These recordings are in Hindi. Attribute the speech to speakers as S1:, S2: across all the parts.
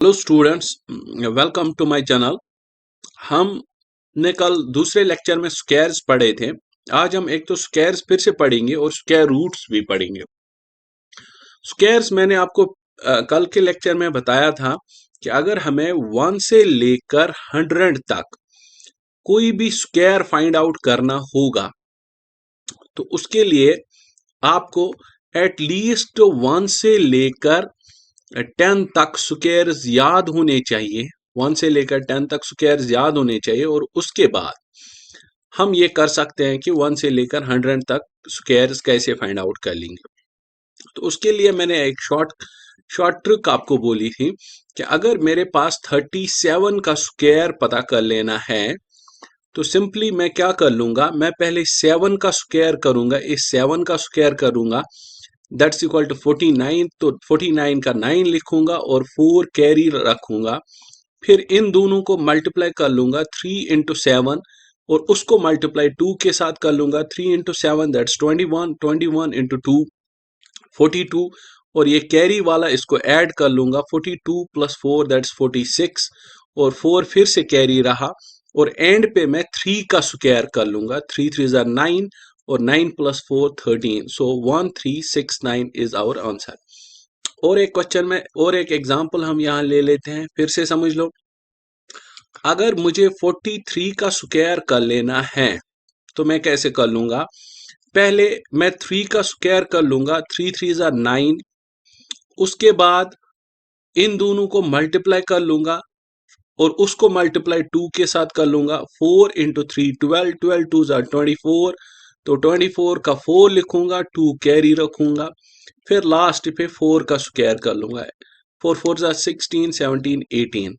S1: Hello students, welcome to my channel. हमने कल दूसरे लेक्चर में स्क्वायर्स पढ़े थे। आज हम एक तो स्क्वायर्स फिर से पढ़ेंगे और स्क्वायर रूट्स भी पढ़ेंगे। स्क्वायर्स मैंने आपको कल के लेक्चर में बताया था कि अगर हमें 1 से लेकर 100 तक कोई भी स्क्वायर फाइंड आउट करना होगा तो उसके लिए आपको एट लीस्ट 1 से लेकर 10 तक स्क्वायर्स याद होने चाहिए। 1 से लेकर 10 तक स्क्वायर्स याद होने चाहिए और उसके बाद हम ये कर सकते हैं कि 1 से लेकर 100 तक स्क्वायर्स कैसे फाइंड आउट कर लेंगे। तो उसके लिए मैंने एक शॉर्ट ट्रिक आपको बोली थी कि अगर मेरे पास 37 का स्क्वायर पता कर लेना है तो सिंपली मैं क्या कर लूंगा, मैं पहले 7 का स्क्वायर करूंगा, इस 7 का स्क्वायर करूंगा, दैट्स इक्वल टू 49। तो 49 का 9 लिखूंगा और 4 कैरी रखूंगा। फिर इन दोनों को मल्टीप्लाई कर लूंगा 3 इंटू 7 और उसको मल्टीप्लाई 2 के साथ कर लूंगा। 3 इंटू 7 दैट्स 21, 21 इंटू 2 42 और ये कैरी वाला इसको ऐड कर लूंगा। 42 प्लस 4 दैट्स 46 और 4 फिर से कैरी रहा और एंड पे मैं 3 का स्क्वायर कर लूंगा। 3 3 9 और 9 plus 4 13। So 1369 is our answer. और एक क्वेश्चन में और एक एग्जांपल हम यहाँ ले लेते हैं, फिर से समझ लो। अगर मुझे 43 का स्क्वायर कर लेना है तो मैं कैसे कर लूंगा, पहले मैं 3 का स्क्वायर कर लूंगा। 3 3 9, उसके बाद इन दोनों को मल्टीप्लाई कर लूंगा और उसको मल्टीप्लाई 2 के साथ कर लूंगा। 4 इंटू 3 12, 12 2 24, तो 24 का 4 लिखूंगा, 2 कैरी रखूंगा, फिर लास्ट पे 4 का स्क्वायर कर लूंगा। 4 4 16, 17 18।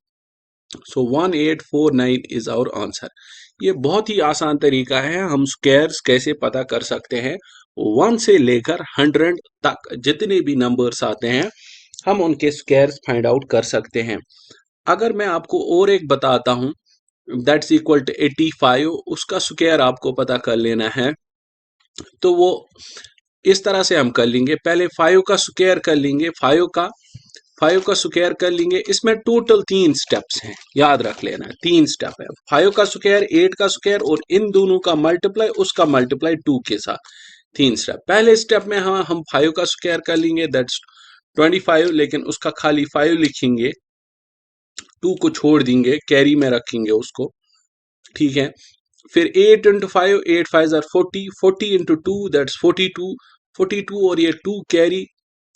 S1: So 1849 is our answer. ये बहुत ही आसान तरीका है, हम स्क्वायर्स कैसे पता कर सकते हैं। 1 से लेकर 100 तक जितने भी नंबर्स आते हैं हम उनके स्क्वायर्स फाइंड आउट कर सकते हैं। अगर मैं आपको और एक बताता हूं, दैट्स इक्वल टू 85, उसका स्क्वायर आपको पता कर लेना है तो वो इस तरह से हम कर लेंगे। पहले 5 का स्क्वायर कर लेंगे, 5 का स्क्वायर कर लेंगे। इसमें टोटल 3 स्टेप्स हैं, याद रख लेना, 3 स्टेप है। 5 का स्क्वायर, 8 का स्क्वायर और इन दोनों का मल्टीप्लाई, उसका मल्टीप्लाई 2 के साथ। 3 स्टेप। पहले स्टेप में हम 5 का स्क्वायर कर लेंगे, दैट्स 25, लेकिन उसका खाली 5 लिखेंगे, 2 को छोड़ देंगे, कैरी में रखेंगे उसको, ठीक है। फिर 8 इंटू 5, 8 5 40, 40 इंटू 2 दैट्स 42, 42 और ये 2 कैरी,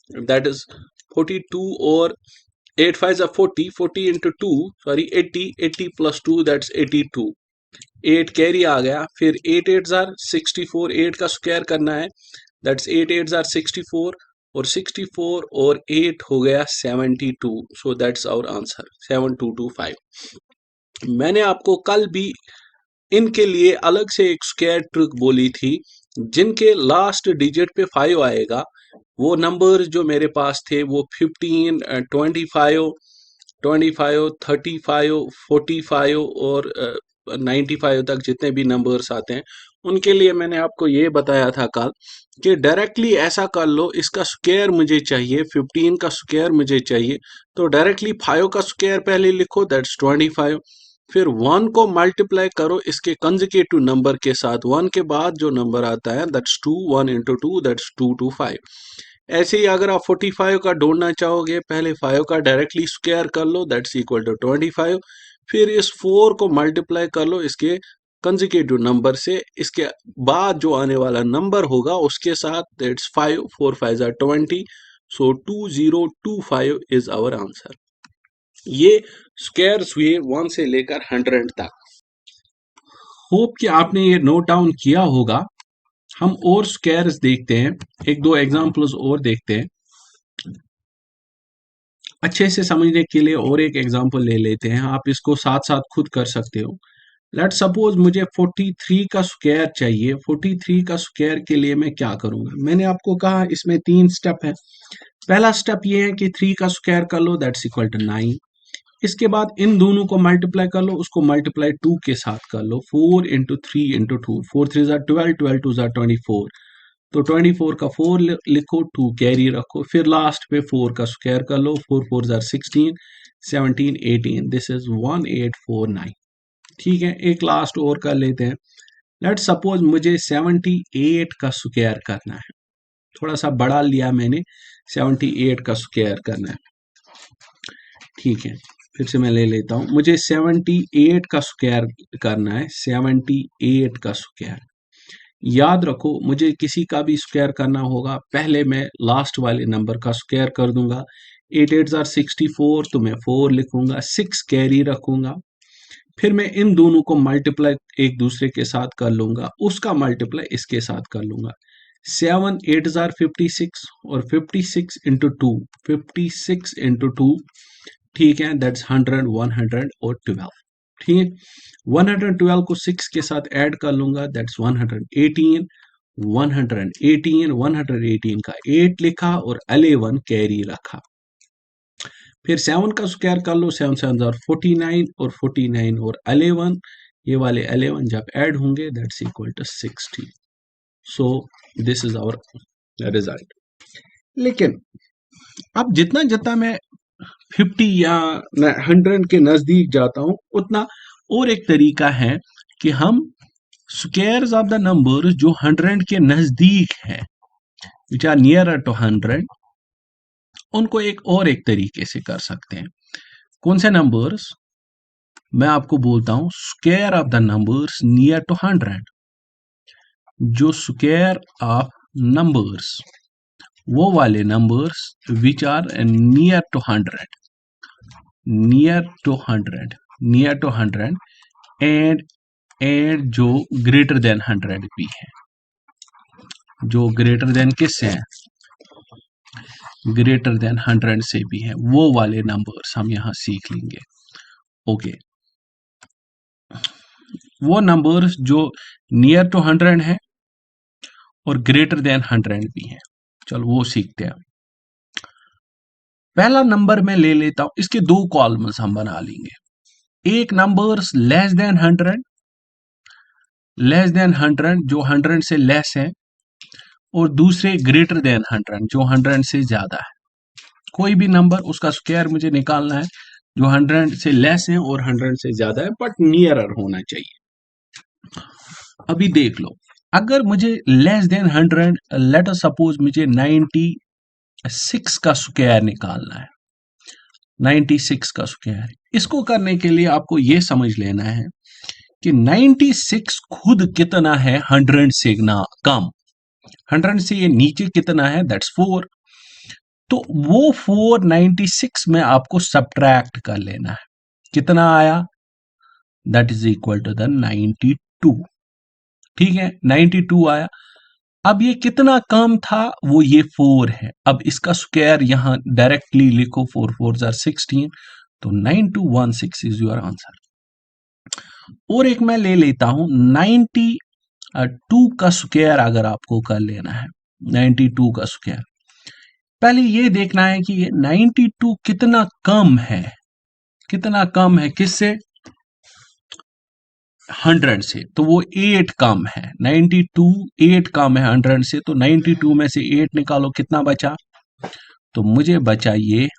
S1: दैट इज 42 और 8 5 40, 40 into 2 sorry 80, 80 plus 2 that's 82, 8 carry आ गया। फिर 8 8 64, 8 का स्क्वायर करना है, दैट्स 8 8 64 और 64 और 8 हो गया 72। So that's our answer 7225। मैंने आपको कल भी इनके लिए अलग से एक स्क्वायर ट्रिक बोली थी, जिनके लास्ट डिजिट पे 5 आएगा, वो नंबर जो मेरे पास थे वो 15, 25, 25, 35, 45 और 95 तक जितने भी नंबर्स आते हैं उनके लिए मैंने आपको ये बताया था कल कि डायरेक्टली ऐसा कर लो, इसका स्क्वायर मुझे चाहिए, 15 का स्क्वायर मुझे चाहिए, तो डायरेक्टली 5 का स्क्वायर पहले लिखो, दैट्स 25। फिर 1 को मल्टीप्लाई करो इसके कंसेक्यूटिव नंबर के साथ, 1 के बाद जो नंबर आता है दैट्स 2, 1 इंटू 2 दैट्स 225। ऐसे ही अगर आप 45 का ढूंढना चाहोगे, पहले 5 का डायरेक्टली स्क्वायर कर लो, दैट्स इक्वल टू 25। फिर इस 4 को मल्टीप्लाई कर लो इसके कंसेक्यूटिव नंबर से, इसके बाद जो आने वाला नंबर होगा उसके साथ, that's 5, 4 5 20। So 2025 is our answer. ये स्क्वायर्स हुए 1 से लेकर 100 तक। होप कि आपने ये नोट डाउन किया होगा। हम और स्क्वायर्स देखते हैं, एक दो एग्जांपल्स और देखते हैं अच्छे से समझने के लिए। और एक एग्जांपल ले लेते हैं, आप इसको साथ साथ खुद कर सकते हो। लेट सपोज मुझे 43 का स्क्वायर चाहिए। 43 का स्क्वायर के लिए मैं क्या करूंगा, मैंने आपको कहा इसमें 3 स्टेप है। पहला स्टेप ये है कि 3 का स्क्वायर कर लो, दैट्स इक्वल टू 9। इसके बाद इन दोनों को मल्टीप्लाई कर लो, उसको मल्टीप्लाई 2 के साथ कर लो। 4 इंटू 3 इंटू 2, 4 3 12, 12 2 24, तो 24 का 4 लिखो, 2 कैरी रखो, फिर लास्ट पे 4 का स्क्वायर कर लो, 4 4 16, 17 18, दिस इज 1849। ठीक है, एक लास्ट और कर लेते हैं। लेट सपोज मुझे 78 का स्क्वायर करना है, थोड़ा सा बढ़ा लिया मैंने, 78 का स्क्वायर करना है। ठीक है, फिर से मैं ले लेता हूं, मुझे 78 का स्क्वायर करना है, 78 का स्क्वायर। याद रखो, मुझे किसी का भी स्क्वायर करना होगा, पहले मैं लास्ट वाले नंबर का स्क्वायर कर दूंगा। 8 8 जार 64, तो मैं 4 लिखूंगा, 6 कैरी रखूंगा, फिर मैं इन दोनों को मल्टीप्लाई एक दूसरे के साथ कर लूंगा, उसका मल्टीप्लाई इसके साथ कर लूंगा। 7 8 जार 56 और 56 इंटू 2, 56 इंटू 2, ठीक है, दैट्स 100 112। ठीक है, 112 को 6 के साथ ऐड कर लूंगा, दैट्स 118। 118 का 8 लिखा और 11 कैरी रखा। फिर 7 का स्क्वायर कर लो, 7 7 जार 49 और 49 और 11, ये वाले 11 जब ऐड होंगे that's equal to 60। So this is our result. लेकिन अब जितना जितना मैं 50 या 100 के नजदीक जाता हूं, उतना और एक तरीका है कि हम स्क्वायर्स ऑफ द नंबर जो 100 के नजदीक है, विच आर नियर टू 100, उनको एक तरीके से कर सकते हैं। कौन से नंबर्स? मैं आपको बोलता हूं square of the numbers near to 100। जो स्क्वायर ऑफ नंबर्स, वो वाले numbers which are near to 100, near to 100, near to 100, and जो ग्रेटर देन 100 भी है, जो ग्रेटर देन किससे है? ग्रेटर देन 100 से भी है, वो वाले नंबर्स हम यहां सीख लेंगे। ओके, वो नंबर्स जो नियर टू 100 है और ग्रेटर देन 100 भी है, चलो वो सीखते हैं। पहला नंबर मैं ले लेता हूं, इसके दो कॉलम्स हम बना लेंगे। एक numbers less than 100, less than 100 जो 100 से लेस है, और दूसरे ग्रेटर देन 100 जो 100 से ज्यादा है। कोई भी नंबर, उसका स्क्वायर मुझे निकालना है जो 100 से लेस है और 100 से ज्यादा है, बट नियरर होना चाहिए। अभी देख लो, अगर मुझे less than 100, let us suppose मुझे 96 का स्क्वायर निकालना है, 96 का स्क्वायर। इसको करने के लिए आपको यह समझ लेना है कि 96 खुद कितना है 100 से ना कम, 100 से ये नीचे कितना है, दैट्स 4। तो वो 496 में आपको सब्ट्रैक्ट कर लेना है, कितना आया, that is equal to the 92। ठीक है, 92 आया। अब ये कितना कम था, वो ये 4 है। अब इसका स्क्वायर यहां डायरेक्टली लिखो, 4 4 जार 16, तो 9216 इज योर आंसर। और एक मैं ले लेता हूं 92 का स्क्वायर, अगर आपको कर लेना है 92 का स्क्वायर, पहले ये देखना है कि ये 92 कितना कम है, कितना कम है किससे, 100 से। तो वो 8 कम है, 92 8 कम है 100 से, तो 92 में से 8 निकालो, कितना बचा, तो मुझे बचा ये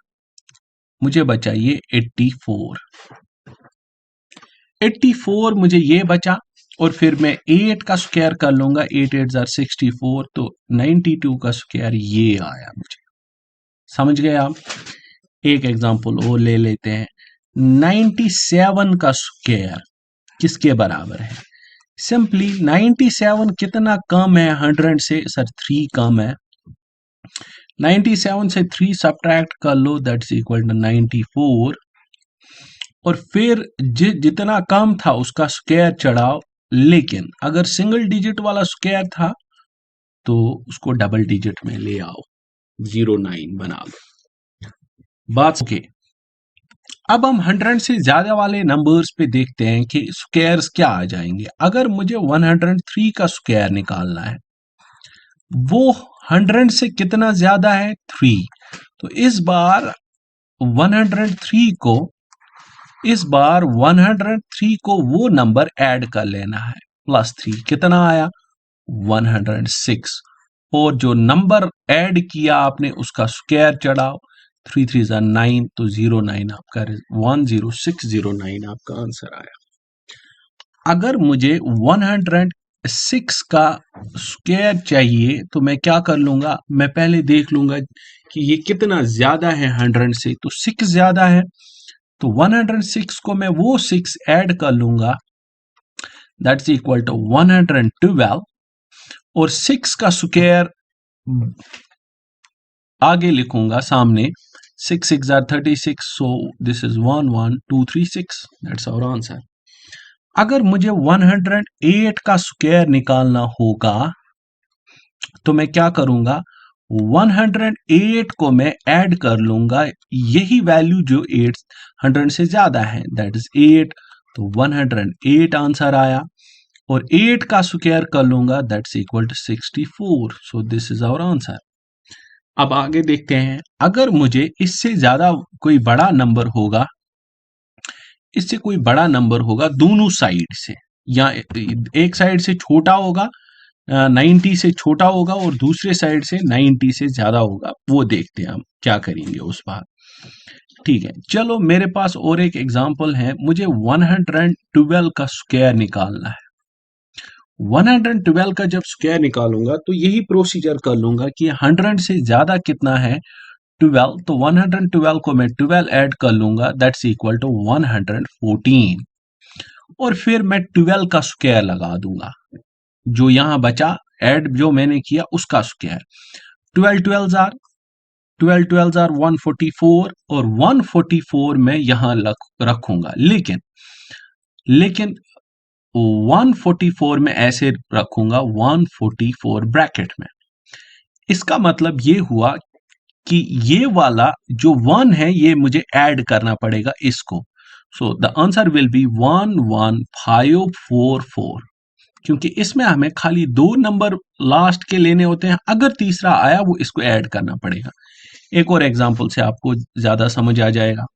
S1: 84। 84 मुझे ये बचा, और फिर मैं 8 का स्क्वायर कर लूंगा, 8 8 जार 64, तो 92 का स्क्वायर ये आया मुझे। समझ गए आप? एक एग्जांपल और ले लेते हैं, 97 का स्क्वायर किसके बराबर है? सिंपली 97 कितना कम है 100 से, सर 3 कम है। 97 से 3 सब्ट्रैक्ट कर लो, दैट्स इक्वल टू 94, और फिर जितना कम था उसका स्क्वायर चढ़ाओ। लेकिन अगर सिंगल डिजिट वाला स्क्वायर था तो उसको डबल डिजिट में ले आओ, 09 बना लो। बात ओके। अब हम 100 से ज्यादा वाले नंबर्स पे देखते हैं कि स्क्वायर्स क्या आ जाएंगे। अगर मुझे 103 का स्क्वायर निकालना है, वो 100 से कितना ज्यादा है, 3। तो इस बार 103 को वो नंबर ऐड कर लेना है, +3, कितना आया, 106। और जो नंबर ऐड किया आपने उसका स्क्वायर चढ़ाओ, 3 3 9 तो 09 आपका 10609 आपका आंसर आया। अगर मुझे 106 का स्क्वायर चाहिए तो मैं क्या कर लूंगा, मैं पहले देख लूंगा कि ये कितना ज्यादा है 100 से, तो 6 ज्यादा है, तो 106 को मैं वो 6 ऐड कर लूंगा, दैट्स इक्वल टू 112, और 6 का स्क्वायर आगे लिखूंगा सामने, 6 6 are 36, so this is 11236, that's our answer। अगर मुझे 108 का स्क्वायर निकालना होगा तो मैं क्या करूंगा, 108 को मैं ऐड कर लूंगा यही वैल्यू जो 800 से ज्यादा है, दैट इज 8, तो 108 आंसर आया, और 8 का स्क्वायर कर लूंगा, that's equal to 64, so this is our answer. अब आगे देखते हैं, अगर मुझे इससे ज्यादा कोई बड़ा नंबर होगा, इससे कोई बड़ा नंबर होगा दोनों साइड से, या एक साइड से छोटा होगा, 90 से छोटा होगा, और दूसरे साइड से 90 से ज्यादा होगा, वो देखते हैं हम क्या करेंगे उस बार। ठीक है, चलो मेरे पास और एक एग्जांपल है, मुझे 112 का स्क्वायर निकालना है। 112 का जब स्क्वायर निकालूंगा तो यही प्रोसीजर कर लूंगा कि 100 से ज्यादा कितना है, 12, तो 112 को मैं 12 ऐड कर लूंगा, दैट्स इक्वल टू 114, और फिर मैं 12 का स्क्वायर लगा दूंगा, जो यहां बचा ऐड जो मैंने किया उसका स्क्वायर, 12 12 आर 144, और 144 मैं यहां रखूंगा, लेकिन 144 में ऐसे रखूंगा, 144 ब्रैकेट में। इसका मतलब ये हुआ कि ये वाला जो 1 है ये मुझे ऐड करना पड़ेगा इसको, so the answer will be 11544, क्योंकि इसमें हमें खाली 2 नंबर लास्ट के लेने होते हैं, अगर तीसरा आया वो इसको ऐड करना पड़ेगा। एक और एग्जांपल से आपको ज्यादा समझ आ जाएगा,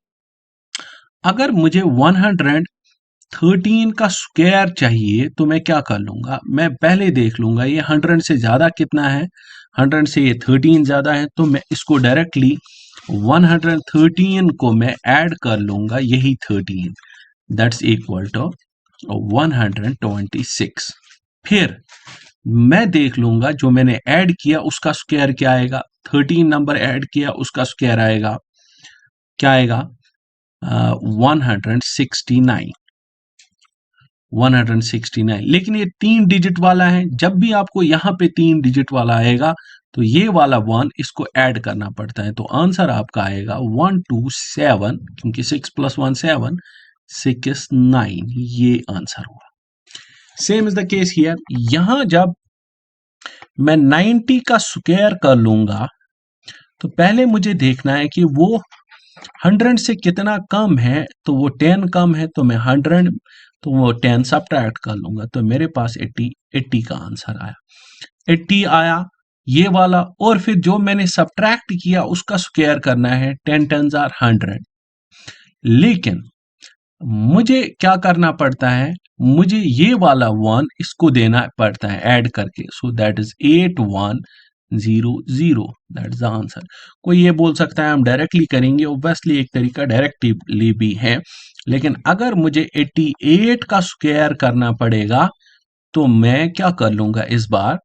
S1: अगर मुझे 113 का स्क्वायर चाहिए तो मैं क्या कर लूंगा, मैं पहले देख लूंगा ये 100 से ज्यादा कितना है, 100 से ये 13 ज्यादा है, तो मैं इसको डायरेक्टली 113 को मैं ऐड कर लूंगा यही 13, दैट्स इक्वल टू 126। फिर मैं देख लूंगा जो मैंने ऐड किया उसका स्क्वायर क्या आएगा, 13 नंबर ऐड किया उसका स्क्वायर आएगा, क्या आएगा, 169, 169, लेकिन ये 3 डिजिट वाला है, जब भी आपको यहां पे 3 डिजिट वाला आएगा तो ये वाला 1 इसको ऐड करना पड़ता है, तो आंसर आपका आएगा 127, क्योंकि 6 + 1 7, 69, ये आंसर हुआ। Same is the case here, यहां जब मैं 90 का स्क्वायर कर लूंगा तो पहले मुझे देखना है कि वो 100 से कितना कम है, तो वो 10 कम है, तो मैं 100, तो वो 10 सब्ट्रैक्ट कर लूंगा, तो मेरे पास 80 का आंसर आया, 80 आया ये वाला, और फिर जो मैंने सब्ट्रैक्ट किया उसका स्क्वायर करना है, 10 10s are 100, लेकिन मुझे क्या करना पड़ता है, मुझे ये वाला 1 इसको देना पड़ता है ऐड करके, so that is 8100, that is the answer. कोई ये बोल सकता है हम डायरेक्टली करेंगे, ऑब्वियसली एक तरीका डायरेक्टली भी है, लेकिन अगर मुझे 88 का स्क्वायर करना पड़ेगा तो मैं क्या कर लूंगा इस बार,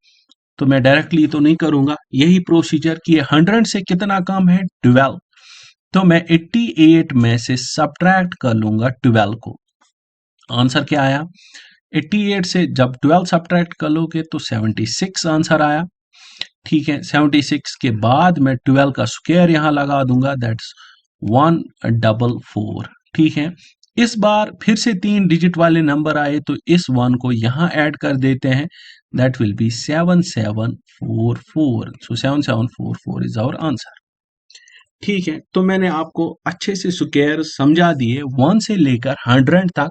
S1: तो मैं डायरेक्टली तो नहीं करूंगा, यही प्रोसीजर कि 100 से कितना कम है, 12, तो मैं 88 में से सब्ट्रैक्ट कर लूंगा 12 को, आंसर क्या आया, 88 से जब 12 सब्ट्रैक्ट कर लोगे तो 76 आंसर आया। ठीक है, 76 के बाद मैं 12 का स्क्वायर यहां लगा दूंगा, दैट्स 144। ठीक है, इस बार फिर से 3 डिजिट वाले नंबर आए तो इस 1 को यहां ऐड कर देते हैं, that will be 7744, so 7744 is our answer. ठीक है, तो मैंने आपको अच्छे से स्क्वायर समझा दिए 1 से लेकर 100 तक,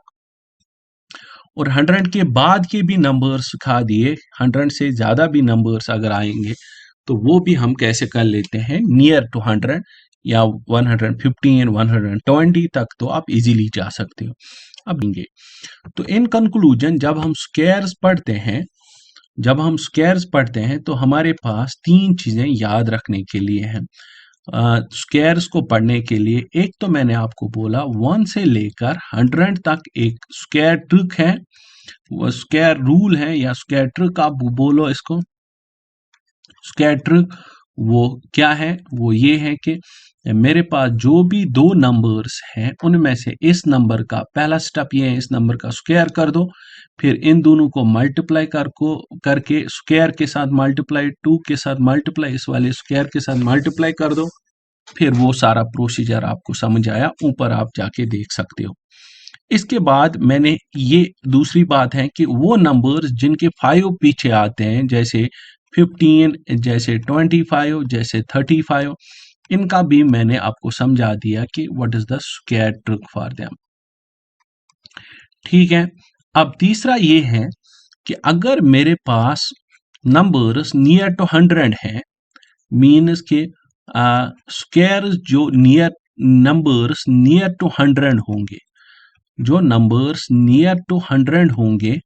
S1: और 100 के बाद के भी नंबर्स सिखा दिए, 100 से ज्यादा भी नंबर्स अगर आएंगे तो वो भी हम कैसे कर लेते हैं नियर टू 100, या 115 120 तक तो आप इजीली जा सकते हो। अब लेंगे, तो इन कंक्लूजन जब हम स्क्वायर्स पढ़ते हैं तो हमारे पास 3 चीजें याद रखने के लिए हैं।
S2: स्क्वायर्स को पढ़ने के लिए एक तो मैंने आपको बोला 1 से लेकर 100 तक एक स्क्वायर ट्रिक है, वो स्क्वायर रूल है या स्क्वायर ट्रिक आप बोलो इसको। स्क्वायर ट्रिक वो क्या है, वो ये है कि मेरे पास जो भी दो नंबर्स हैं उनमें से इस नंबर का पहला स्टेप ये है, इस नंबर का स्क्वायर कर दो, फिर इन दोनों को मल्टीप्लाई करके स्क्वायर के साथ मल्टीप्लाई, 2 के साथ मल्टीप्लाई, इस वाले स्क्वायर के साथ मल्टीप्लाई कर दो, फिर वो सारा प्रोसीजर आपको समझ आया, ऊपर आप जाके देख सकते हो। इसके बाद मैंने ये दूसरी बात है कि वो नंबर्स जिनके 5 पीछे आते हैं, जैसे 15, जैसे 25, जैसे 35, इनका भी मैंने आपको समझा दिया कि what is the square trick for them. ठीक है, अब तीसरा ये है कि अगर मेरे पास नंबर्स नियर टू 100 हैं, मीन्स के स्क्वायर जो नंबर्स नियर टू 100 होंगे, जो नंबर्स नियर टू 100 होंगे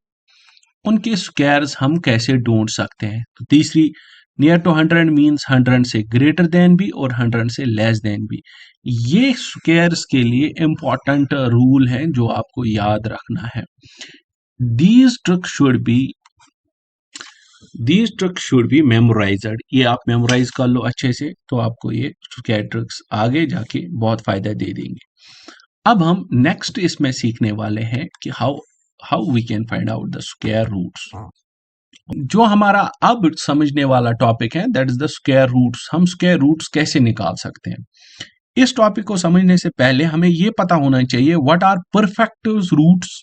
S2: उनके स्क्वायर्स हम कैसे ढूंढ सकते हैं। तो तीसरी, नियर टू 100 मीन्स 100 से ग्रेटर देन भी और 100 से लेस देन भी। ये स्क्वायर्स के लिए इंपॉर्टेंट रूल है जो आपको याद रखना है। These tricks should be memorised. ये आप मेमोराइज कर लो अच्छे से, तो आपको ये स्क्वायर ट्रिक्स आगे जाके बहुत फायदा दे देंगे। अब हम नेक्स्ट इसमें सीखने वाले हैं कि how we can find out the square roots. जो हमारा अब समझने वाला टॉपिक है that is the square roots. हम स्क्वायर रूट्स कैसे निकाल सकते हैं। इस टॉपिक को समझने से पहले हमें यह पता होना चाहिए what are perfect roots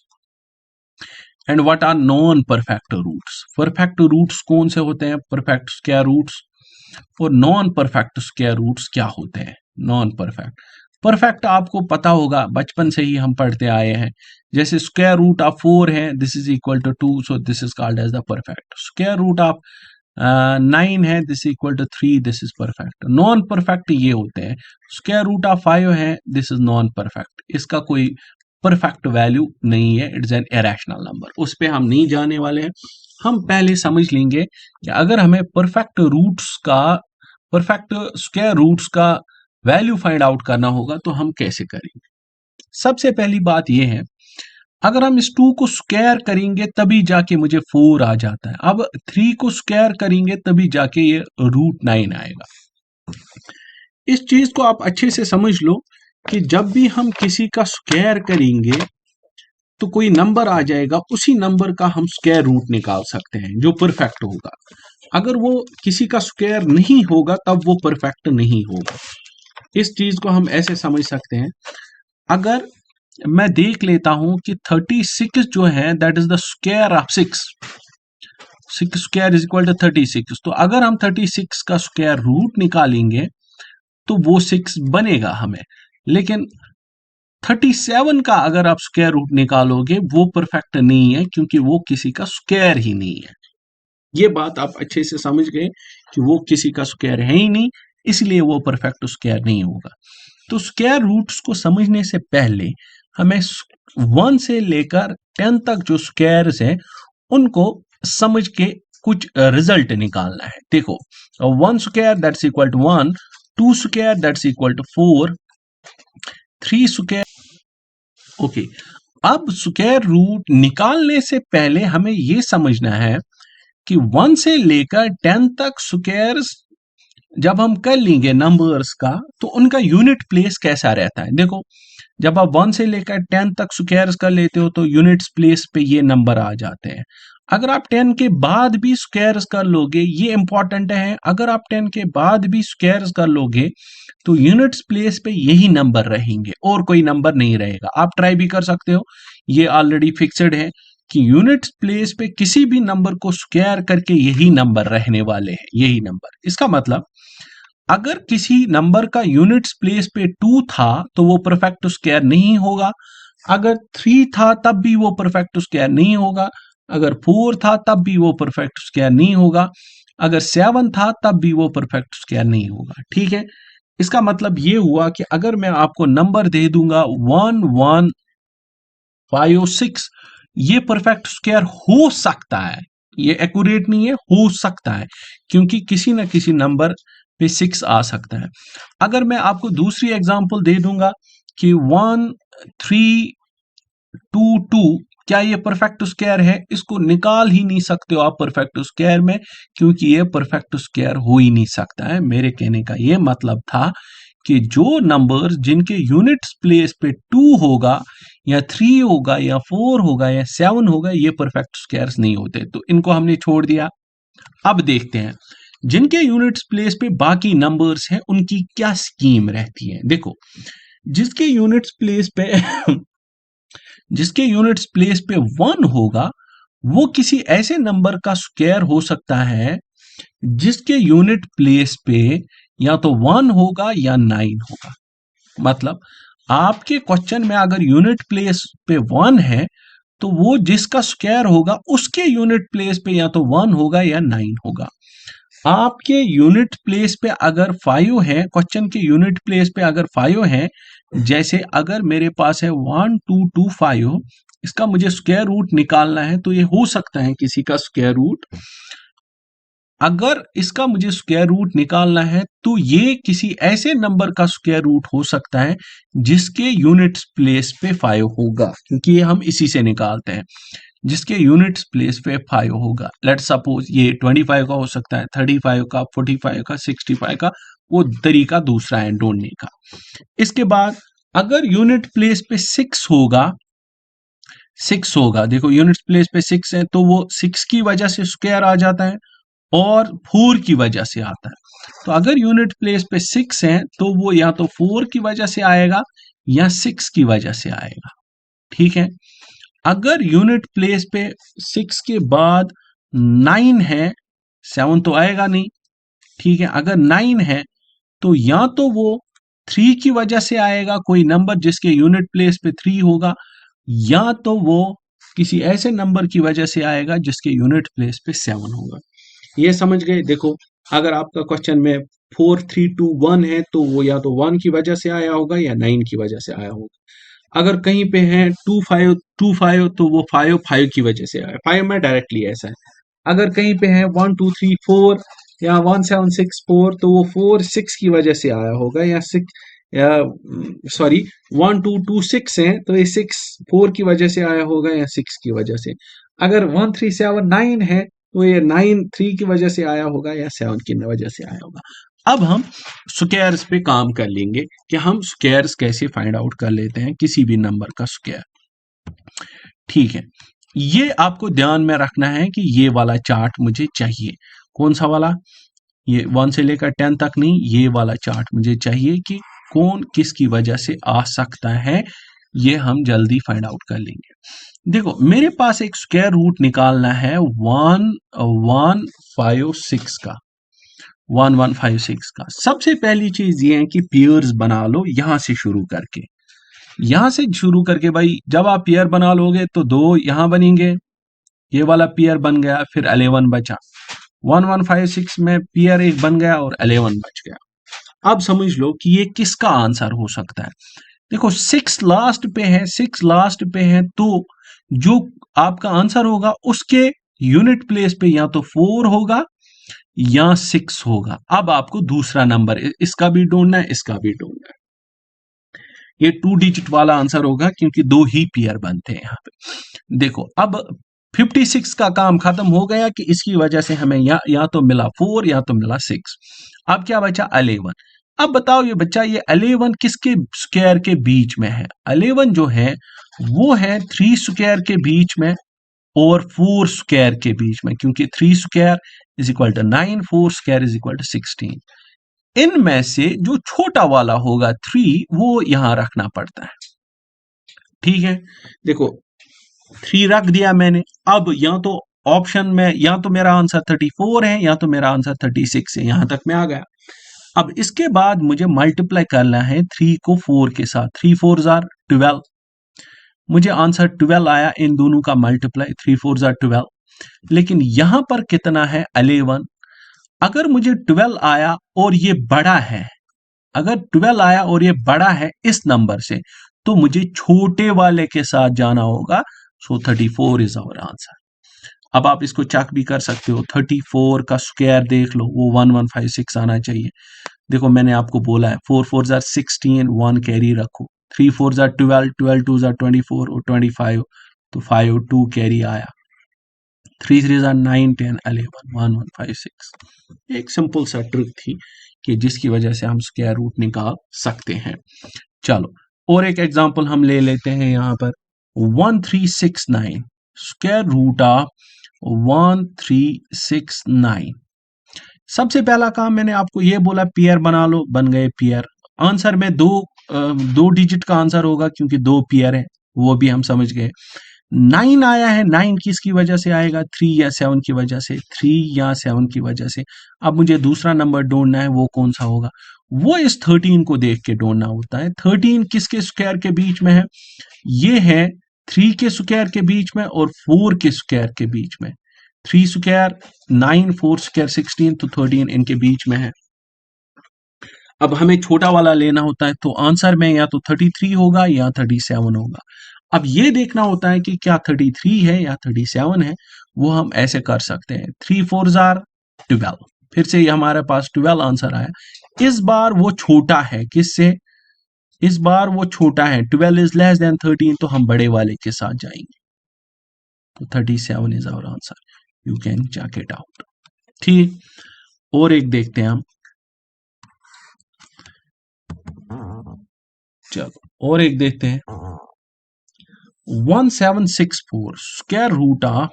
S2: and what are non perfect roots. Perfect roots कौन से होते हैं, परफेक्ट स्क्वायर रूट्स, और नॉन परफेक्ट स्क्वायर रूट्स क्या होते हैं। नॉन परफेक्ट, परफेक्ट आपको पता होगा, बचपन से ही हम पढ़ते आए हैं। जैसे स्क्वायर रूट ऑफ 4 है, this is equal to 2, so this is called as the perfect. Square root of 9 है, this equal to 3, this is perfect. Non perfect ये होते हैं, स्क्वायर रूट ऑफ 5 है, दिस इज नॉन परफेक्ट, इसका कोई परफेक्ट वैल्यू नहीं है, इट्स एन इरेशनल नंबर। उस पर हम नहीं जाने वाले हैं। हम पहले समझ लेंगे कि अगर हमें परफेक्ट स्क्वायर रूट्स का वैल्यू फाइंड आउट करना होगा तो हम कैसे करेंगे। सबसे पहली बात यह है, अगर हम इस 2 को स्क्वायर करेंगे तभी जाके मुझे 4 आ जाता है। अब 3 को स्क्वायर करेंगे तभी जाके ये रूट 9 आएगा। इस चीज को आप अच्छे से समझ लो कि जब भी हम किसी का स्क्वायर करेंगे तो कोई नंबर आ जाएगा, उसी नंबर का हम स्क्वायर रूट निकाल सकते हैं जो परफेक्ट होगा। अगर वो किसी का स्क्वायर नहीं होगा तब वो परफेक्ट नहीं होगा। इस चीज को हम ऐसे समझ सकते हैं, अगर मैं देख लेता हूं कि 36 जो है that is the square of 6 square is equal to 36, तो अगर हम 36 का स्क्वायर रूट निकालेंगे तो वो 6 बनेगा हमें। लेकिन 37 का अगर आप स्क्वायर रूट निकालोगे वो परफेक्ट नहीं है, क्योंकि वो किसी का स्क्वायर ही नहीं है। ये बात आप अच्छे से समझ गए कि वो किसी का स्क्वायर है ही नहीं, इसलिए वो परफेक्ट स्क्वायर नहीं होगा। तो स्क्वायर रूट्स को समझने से पहले हमें 1 से लेकर 10 तक जो स्क्वायर्स हैं उनको समझ के कुछ रिजल्ट निकालना है। देखो, 1 square that's equal to 1, 2 square that's equal to 4, 3 square. Okay, अब स्क्वायर रूट निकालने से पहले हमें यह समझना है कि 1 से लेकर 10 तक स्क्वायर्स जब हम कर लेंगे नंबर्स का तो उनका यूनिट प्लेस कैसा रहता है। देखो, जब आप 1 से लेकर 10 तक स्क्वायर्स कर लेते हो तो यूनिट्स प्लेस पे ये नंबर आ जाते हैं। अगर आप 10 के बाद भी स्क्वायर्स कर लोगे, ये इंपॉर्टेंट है, अगर आप 10 के बाद भी स्क्वायर्स कर लोगे तो यूनिट्स प्लेस पे यही नंबर रहेंगे और कोई नंबर नहीं रहेगा। आप ट्राई भी कर सकते हो, ये ऑलरेडी फिक्स्ड है कि यूनिट्स प्लेस पे किसी भी नंबर को स्क्वायर करके यही नंबर रहने वाले हैं, यही नंबर। इसका मतलब अगर किसी नंबर का यूनिट्स प्लेस पे 2 था तो वो परफेक्ट स्क्वायर नहीं होगा, अगर 3 था तब भी वो परफेक्ट स्क्वायर नहीं होगा, अगर 4 था तब भी वो परफेक्ट स्क्वायर नहीं होगा, अगर 7 था तब भी वो परफेक्ट स्क्वायर नहीं होगा। ठीक है, इसका मतलब ये हुआ कि अगर मैं आपको नंबर दे दूंगा 1 1 5 6, ये परफेक्ट स्क्वायर हो सकता है, ये एक्यूरेट नहीं है, हो सकता है, क्योंकि किसी ना किसी नंबर पे 6 आ सकता है। अगर मैं आपको दूसरी एग्जांपल दे दूंगा कि 1 3 2 2, क्या ये परफेक्ट स्क्वायर है? इसको निकाल ही नहीं सकते हो आप परफेक्ट स्क्वायर में, क्योंकि ये परफेक्ट स्क्वायर हो ही नहीं सकता है। मेरे कहने का ये मतलब था कि जो नंबर जिनके यूनिट्स प्लेस पे 2 होगा या 3 होगा या 4 होगा या 7 होगा, ये परफेक्ट स्क्वायर्स नहीं होते, तो इनको हमने छोड़ दिया। अब देखते हैं जिनके यूनिट्स प्लेस पे बाकी नंबर्स हैं उनकी क्या स्कीम रहती है। देखो, जिसके यूनिट्स प्लेस पे जिसके यूनिट्स प्लेस पे 1 होगा, वो किसी ऐसे नंबर का स्क्वायर हो सकता है जिसके यूनिट प्लेस पे या तो 1 होगा या 9 होगा। मतलब आपके क्वेश्चन में अगर यूनिट प्लेस पे 1 है, तो वो जिसका स्क्वायर होगा उसके यूनिट प्लेस पे या तो 1 होगा या 9 होगा। आपके यूनिट प्लेस पे अगर 5 है, क्वेश्चन के यूनिट प्लेस पे अगर 5 है, जैसे अगर मेरे पास है 1 2 2 5, इसका मुझे स्क्वायर रूट निकालना है, तो ये हो सकता है किसी का स्क्वायर रूट। अगर इसका मुझे स्क्वायर रूट निकालना है, तो ये किसी ऐसे नंबर का स्क्वायर रूट हो सकता है जिसके यूनिट प्लेस पे 5 होगा, क्योंकि ये हम इसी से निकालते हैं, जिसके यूनिट्स प्लेस पे 5 होगा। लेट सपोज ये 25 का हो सकता है, 35 का, 45 का, 65 का, वो तरीका दूसरा है ढूंढने का। इसके बाद अगर यूनिट प्लेस पे 6 होगा, 6 होगा, देखो यूनिट प्लेस पे 6 है, तो वो 6 की वजह से स्क्वायर आ जाता है और 4 की वजह से आता है। तो अगर यूनिट प्लेस पे 6 है, तो वो या तो 4 की वजह से आएगा या 6 की वजह से आएगा। ठीक है। अगर यूनिट प्लेस पे 6 के बाद 9 है, 7 तो आएगा नहीं। ठीक है। अगर 9 है, तो या तो वो 3 की वजह से आएगा, कोई नंबर जिसके यूनिट प्लेस पे 3 होगा, या तो वो किसी ऐसे नंबर की वजह से आएगा जिसके यूनिट प्लेस पे 7 होगा। ये समझ गए? देखो, अगर आपका क्वेश्चन में 4 3 2 1 है, तो वो या तो 1 की वजह से आया होगा या 9 की वजह से आया होगा। अगर कहीं पे है 2 5 2 5, तो वो 5 5 की वजह से आया, 5 में डायरेक्टली ऐसा है। अगर कहीं पे है 1 2 3 4 या 1 7 6 4, तो वो 4 6 की वजह से आया होगा, या 6 या सॉरी 1 2 2 6 है, तो ये 6 4 की वजह से आया होगा या 6 की वजह से। अगर 1 3 7 9 है, तो ये 9 3 की वजह से आया होगा या 7 की वजह से आया होगा। अब हम स्क्वायर्स पे काम कर लेंगे कि हम स्क्वायर्स कैसे फाइंड आउट कर लेते हैं किसी भी नंबर का स्क्वायर। ठीक है। ये आपको ध्यान में रखना है कि ये वाला चार्ट मुझे चाहिए। कौन सा वाला? ये 1 से लेकर 10 तक नहीं, ये वाला चार्ट मुझे चाहिए कि कौन किसकी वजह से आ सकता है। ये हम जल्दी फाइंड आउट कर लेंगे। देखो, मेरे पास एक स्क्वायर रूट निकालना है 1156 का, 1156 का। सबसे पहली चीज ये है कि पेयर्स बना लो, यहां से शुरू करके, यहां से शुरू करके भाई, जब आप पेयर बना लोगे तो 2 यहां बनेंगे, ये वाला पेयर बन गया, फिर 11 बचा। 1156 में पेयर एक बन गया और 11 बच गया। अब समझ लो कि ये किसका आंसर हो सकता है। देखो, 6 लास्ट पे है, 6 लास्ट पे है, तो जो आपका आंसर होगा उसके यूनिट प्लेस पे या तो 4 होगा या 6 होगा। अब आपको दूसरा नंबर इसका भी ढूंढना है, इसका भी ढूंढना है। ये 2 डिजिट वाला आंसर होगा, क्योंकि 2 ही पेयर बनते हैं यहाँ पे। देखो, अब 56 का काम खत्म हो गया कि इसकी वजह से हमें या तो मिला 4 या तो मिला 6। अब क्या बचा? 11। अब बताओ ये बच्चा, ये 11 किसके स्क्वायर के बीच में है? 11 जो है वो है 3 स्क्वायर के बीच में और 4 स्क्वायर के बीच में, क्योंकि 3 square is equal to 9, 4 square is equal to 16। इनमें से जो छोटा वाला होगा 3, वो यहां रखना पड़ता है। ठीक है। देखो, 3 रख दिया मैंने। अब या तो ऑप्शन में या तो मेरा आंसर 34 है या तो मेरा आंसर 36 है, यहां तक मैं आ गया। अब इसके बाद मुझे मल्टीप्लाई करना है 3 को 4 के साथ। 3 4 जार 12, मुझे आंसर 12 आया। इन दोनों का मल्टीप्लाई 3 4 जार 12। लेकिन यहां पर कितना है? 11। अगर मुझे 12 आया और ये बड़ा है, अगर 12 आया और ये बड़ा है इस नंबर से, तो मुझे छोटे वाले के साथ जाना होगा। सो 34 इज आवर आंसर। अब आप इसको चेक भी कर सकते हो, 34 का स्क्वायर देख लो, वो 1156 आना चाहिए। देखो मैंने आपको बोला है 4 4 जार 16, 1 कैरी रखो, 3 4 जार 12, 12 2 जार 24 और 25, तो 5 2 कैरी आया, 3 3 जार 9 10 11 1156। एक सिंपल सा ट्रिक थी कि जिसकी वजह से हम स्क्वायर रूट निकाल सकते हैं। चलो और एक एग्जांपल हम ले लेते हैं यहाँ पर, 1369 स्क्वायर रूट ऑफ 1369। सबसे पहला काम मैंने आपको ये बोला पेयर बना लो, बन गए पेयर। आंसर में दो डिजिट का आंसर होगा क्योंकि दो पेयर है, वो भी हम समझ गए। 9 आया है, 9 किसकी वजह से आएगा, 3 या 7 की वजह से, 3 या 7 की वजह से। अब मुझे दूसरा नंबर ढूंढना है, वो कौन सा होगा, वो इस 13 को देख के ढूंढना होता है। 13 किसके स्क्वायर के बीच में है, ये है 3 के स्क्वायर के बीच में और 4 के स्क्वायर के बीच में। 3 स्क्वायर 9, 4 स्क्वायर 16, तो 13 इनके बीच में है। अब हमें छोटा वाला लेना होता है, तो आंसर में या तो 33 होगा या 37 होगा। अब ये देखना होता है कि क्या 33 है या 37 है, वो हम ऐसे कर सकते हैं, 3 4 जार 12, फिर से ये हमारे पास 12 आंसर आया। इस बार वो छोटा है किससे, इस बार वो छोटा है, 12 इज लेस देन 13, तो हम बड़े वाले के साथ जाएंगे, तो 37 is our answer, you can check it out. ठीक, और एक देखते हैं हम, चलो और एक देखते हैं, 1764 स्क्वायर रूट ऑफ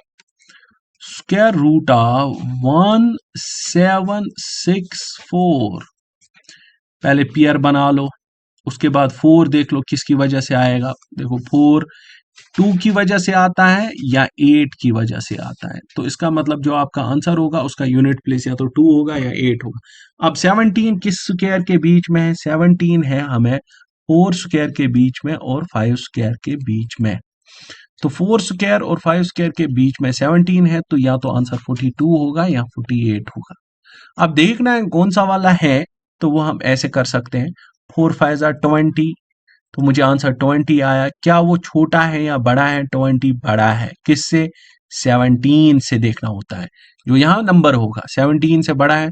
S2: 1764। पहले पेयर बना लो, उसके बाद 4 देख लो किसकी वजह से आएगा। देखो 4 2 की वजह से आता है या 8 की वजह से आता है, तो इसका मतलब जो आपका आंसर होगा उसका यूनिट प्लेस या तो 2 होगा या 8 होगा। अब 17 किस स्क्वायर के बीच में है, 17 है हमें 4 स्क्वायर के बीच में और 5 स्क्वायर के बीच में। तो 4 स्क्वायर और 5 स्क्वायर के बीच में 17 है, तो या तो आंसर 42 होगा या 48 होगा। अब देखना है कौन सा वाला है, तो वो हम ऐसे कर सकते हैं, 4 5 जार 20, तो मुझे आंसर 20 आया। क्या वो छोटा है या बड़ा है, 20 बड़ा है, किससे, 17 से देखना होता है, जो यहाँ नंबर होगा 17 से बड़ा है,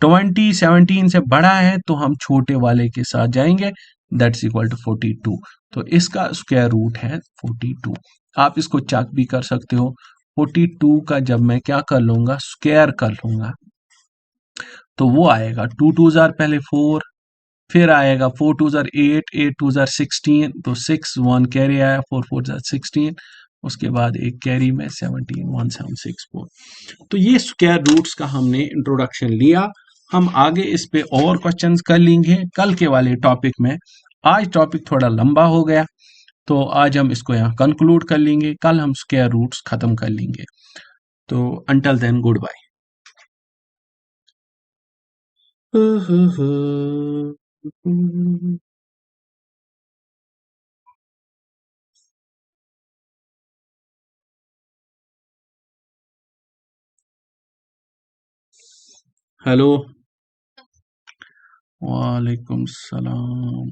S2: 20 17 से बड़ा है, तो हम छोटे वाले के साथ जाएंगे, दैट्स इक्वल टू 42, तो इसका स्क्वायर रूट है 42। आप इसको चेक भी कर सकते हो, 42 का जब मैं क्या कर लूंगा, स्क्वायर कर लूंगा, तो वो आएगा 2 2 जार पहले 4, फिर आएगा 4 2 जार 8, 8 2 जार 16, तो 6 1 कैरी आया, 4 4 जार 16, उसके बाद एक कैरी में 17 1764। तो ये स्क्वायर रूट्स का हमने इंट्रोडक्शन लिया। हम आगे इस पे और क्वेश्चंस कर लेंगे कल के वाले टॉपिक में। आज टॉपिक थोड़ा लंबा हो गया, तो आज हम इसको यहाँ कंक्लूड कर लेंगे, कल हम स्क्वायर रूट्स खत्म कर लेंगे। तो until then goodbye. Hello, वालेकुम सलाम।